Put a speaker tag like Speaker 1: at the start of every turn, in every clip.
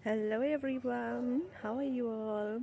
Speaker 1: Hello everyone, how are you all?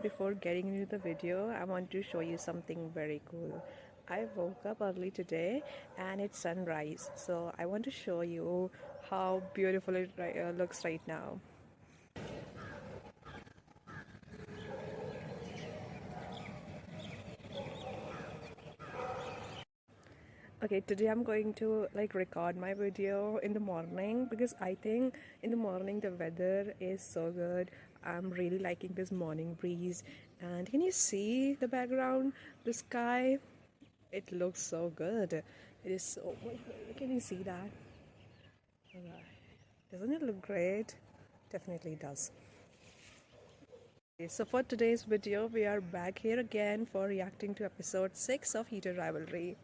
Speaker 1: Before getting into the video, I want to show you something very cool. I woke up early today and it's sunrise, so I want to show you how beautiful it looks right now. Okay, today I'm going to record my video in the morning because I think in the morning the weather is so good. I'm really liking this morning breeze. And can you see the background, the sky? It looks so good. It is so. Can you see that? Doesn't it look great? Definitely does. Okay, so for today's video, we are back here again for reacting to episode 6 of Heater Rivalry.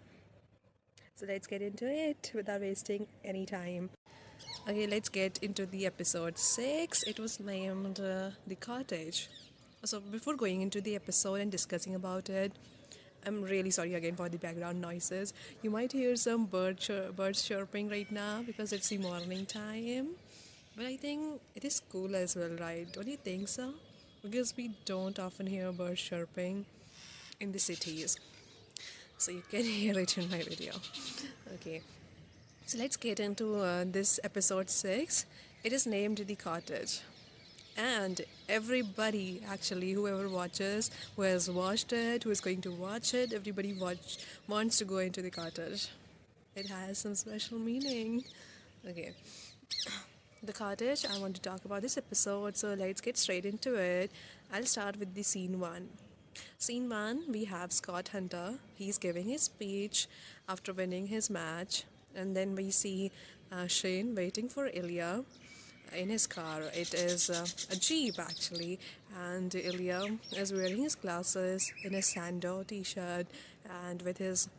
Speaker 1: So let's get into it without wasting any time. Okay, let's get into the episode 6. It was named The Cottage. So before going into the episode and discussing about it, I'm really sorry again for the background noises. You might hear some birds chirping right now because it's the morning time. But I think it is cool as well, right? Don't you think so? Because we don't often hear birds chirping in the cities. So you can hear it in my video. Okay, so let's get into this episode 6. It is named The Cottage. And everybody, actually, whoever watches, who has watched it, who is going to watch it, everybody wants to go into the cottage. It has some special meaning. Okay, the cottage, I want to talk about this episode, so let's get straight into it. I'll start with the scene 1. Scene 1, we have Scott Hunter. He's giving his speech after winning his match. And then we see Shane waiting for Ilya in his car. It is a Jeep actually, and Ilya is wearing his glasses in a Sando t-shirt and with his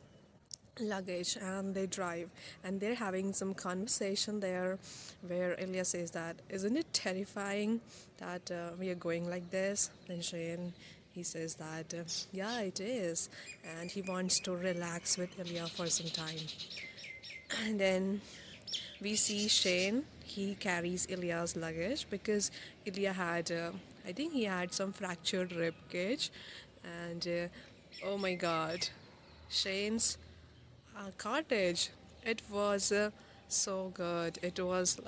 Speaker 1: luggage, and they drive and they're having some conversation there where Ilya says that, isn't it terrifying that we are going like this? Then Shane, he says that yeah, it is, and he wants to relax with Ilya for some time. And then we see Shane. He carries Ilya's luggage because Ilya had, I think he had some fractured rib cage, and oh my God, Shane's cottage. It was so good. It was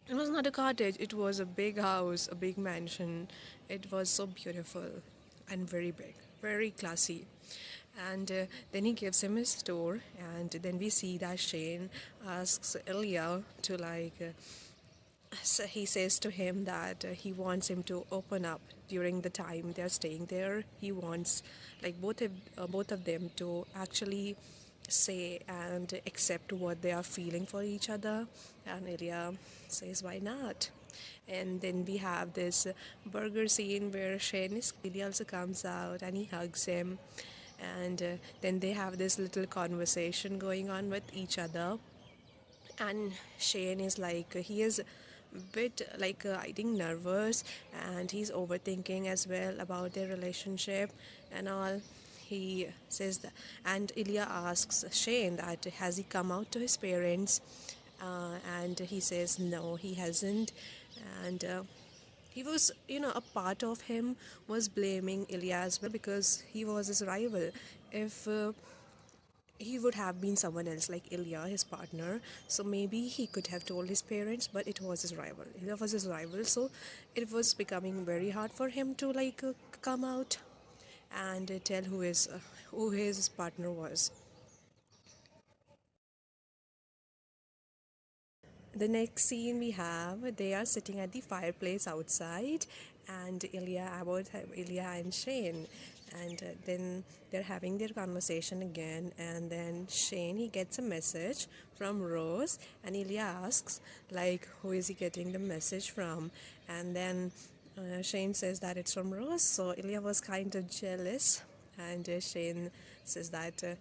Speaker 1: it was not a cottage. It was a big house, a big mansion. It was so beautiful and very big, very classy. And then he gives him his tour, and then we see that Shane asks Ilya to so he says to him that he wants him to open up during the time they're staying there. He wants both of them to actually say and accept what they are feeling for each other. And Ilya says, why not? And then we have this burger scene where Shane is Ilya also comes out and he hugs him. And then they have this little conversation going on with each other. And Shane is he is a bit I think nervous, and he's overthinking as well about their relationship and all. He says that, and Ilya asks Shane that has he come out to his parents, and he says no, he hasn't. And he was, a part of him was blaming Ilya as well because he was his rival. If he would have been someone else like Ilya, his partner. So maybe he could have told his parents, but it was his rival. Ilya was his rival, so it was becoming very hard for him to come out and tell who his partner was. The next scene we have, they are sitting at the fireplace outside, and Ilya and Shane, and then they're having their conversation again. And then Shane, he gets a message from Rose, and Ilya asks who is he getting the message from? And then Shane says that it's from Rose. So Ilya was kind of jealous, and Shane says that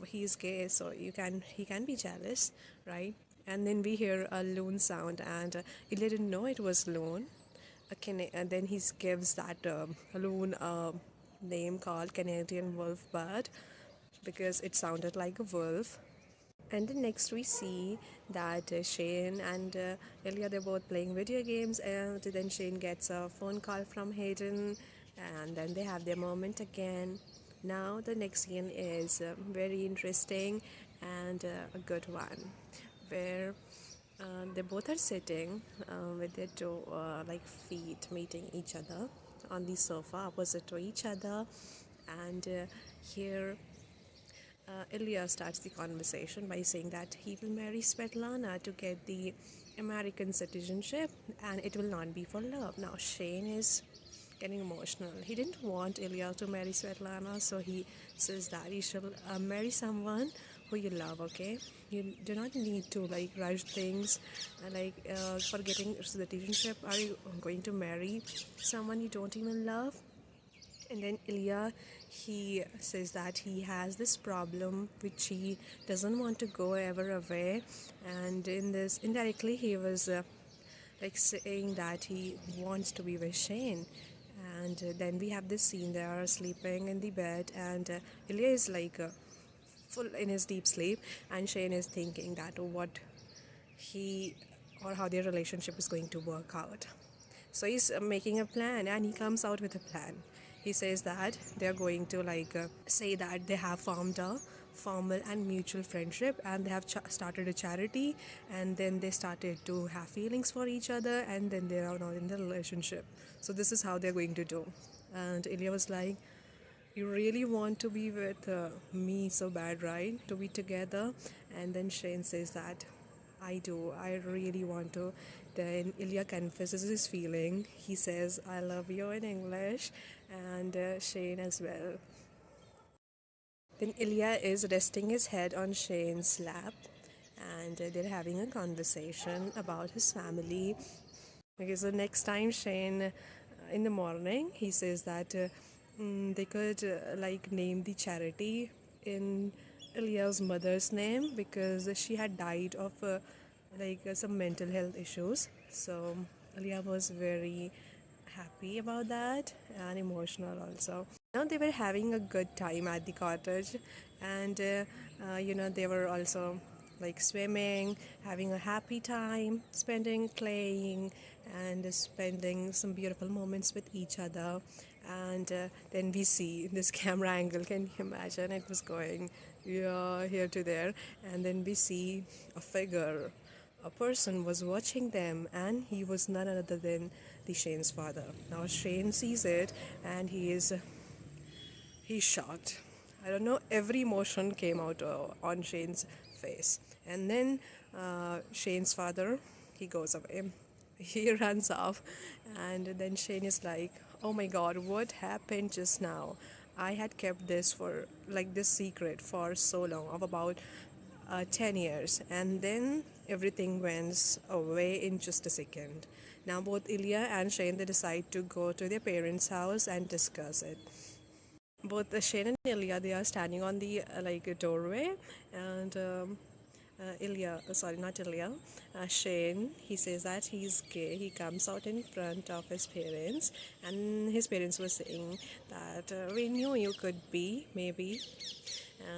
Speaker 1: he's gay, so he can be jealous, right? And then we hear a loon sound, and Ilya didn't know it was loon. And then he gives that loon a name called Canadian wolf bird because it sounded like a wolf. And then next we see that Shane and Ilya, they're both playing video games, and then Shane gets a phone call from Hayden, and then they have their moment again. Now the next scene is very interesting and a good one, where they both are sitting with their like feet meeting each other on the sofa opposite to each other, and here Ilya starts the conversation by saying that he will marry Svetlana to get the American citizenship and it will not be for love. Now, Shane is getting emotional. He didn't want Ilya to marry Svetlana, so he says that you should marry someone who you love, okay? You do not need to like rush things, for getting citizenship. Are you going to marry someone you don't even love? And then Ilya, he says that he has this problem which he doesn't want to go ever away. And in this, indirectly, he was like saying that he wants to be with Shane. And then we have this scene, they are sleeping in the bed, and Ilya is like full in his deep sleep, and Shane is thinking that what he or how their relationship is going to work out. So he's making a plan, and he comes out with a plan. He says that they're going to say that they have formed a formal and mutual friendship, and they have started a charity, and then they started to have feelings for each other, and then they are now in the relationship. So this is how they're going to do. And Ilya was like, you really want to be with me so bad, right? To be together. And then Shane says that I do, I really want to. Then Ilya confesses his feeling. He says I love you in English, and Shane as well. Then Ilya is resting his head on Shane's lap, and they're having a conversation about his family. Okay, so next time Shane, in the morning, he says that they could name the charity in Ilya's mother's name because she had died of some mental health issues. So Ilya was very happy about that and emotional also. Now they were having a good time at the cottage, and they were also like swimming, having a happy time, spending playing, and spending some beautiful moments with each other. And then we see this camera angle. Can you imagine? It was going here to there, and then we see a figure. A person was watching them, and he was none other than the Shane's father. Now Shane sees it, and he's shocked. I don't know, every emotion came out on Shane's face. And then Shane's father, he goes away. He runs off, and then Shane is like, oh my god, what happened just now? I had kept this for like this secret for so long, of about 10 years, and then everything went away in just a second. Now both Ilya and Shane, they decide to go to their parents' house and discuss it. Both Shane and Ilya, they are standing on the a doorway, and Ilya, sorry, not Ilya, Shane, he says that he's gay. He comes out in front of his parents, and his parents were saying that we knew you could be, maybe.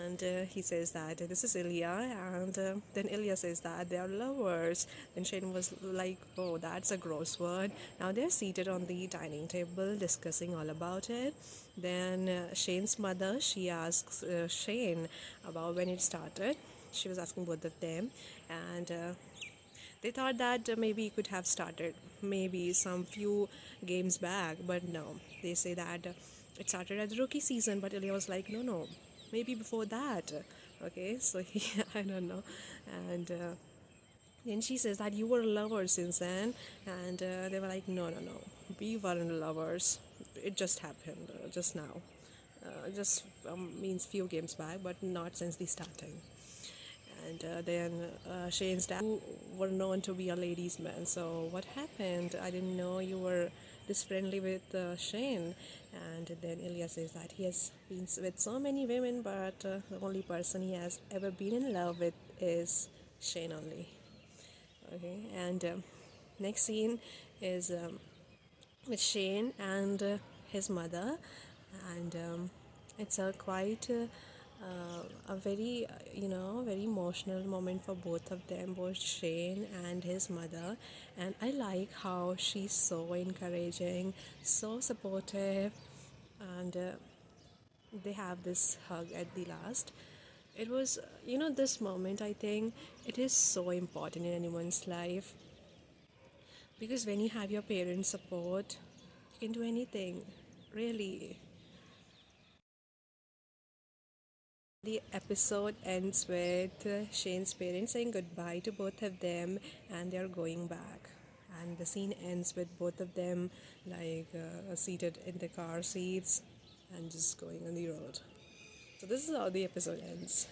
Speaker 1: And he says that this is Ilya, and then Ilya says that they are lovers. Then Shane was like, oh, that's a gross word. Now they're seated on the dining table discussing all about it. Then Shane's mother, she asks Shane about when it started. She was asking both of them, and they thought that maybe it could have started maybe some few games back, but no. They say that it started at the rookie season, but Ilya was like, no, maybe before that. Okay, so I don't know. And then she says that you were lovers since then, and they were like, no, we weren't lovers. It just happened just now. Just means few games back, but not since the starting. And then Shane's dad, you were known to be a ladies' man. So what happened? I didn't know you were this friendly with Shane. And then Ilya says that he has been with so many women, but the only person he has ever been in love with is Shane only. Okay, and next scene is with Shane and his mother, and it's a quite a very very emotional moment for both of them, both Shane and his mother. And I like how she's so encouraging, so supportive, and they have this hug at the last. It was, this moment, I think it is so important in anyone's life, because when you have your parents' support, you can do anything, really. The episode ends with Shane's parents saying goodbye to both of them, and they're going back. And the scene ends with both of them seated in the car seats and just going on the road. So this is how the episode ends.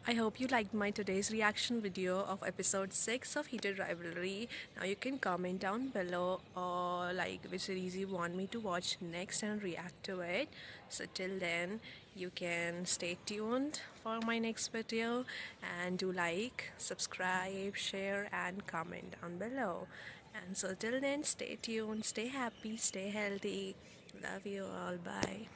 Speaker 1: I hope you liked my today's reaction video of episode 6 of Heated Rivalry. Now you can comment down below or like which series you want me to watch next and react to it. So till then, you can stay tuned for my next video, and do like, subscribe, share and comment down below. And so till then, stay tuned, stay happy, stay healthy. Love you all. Bye.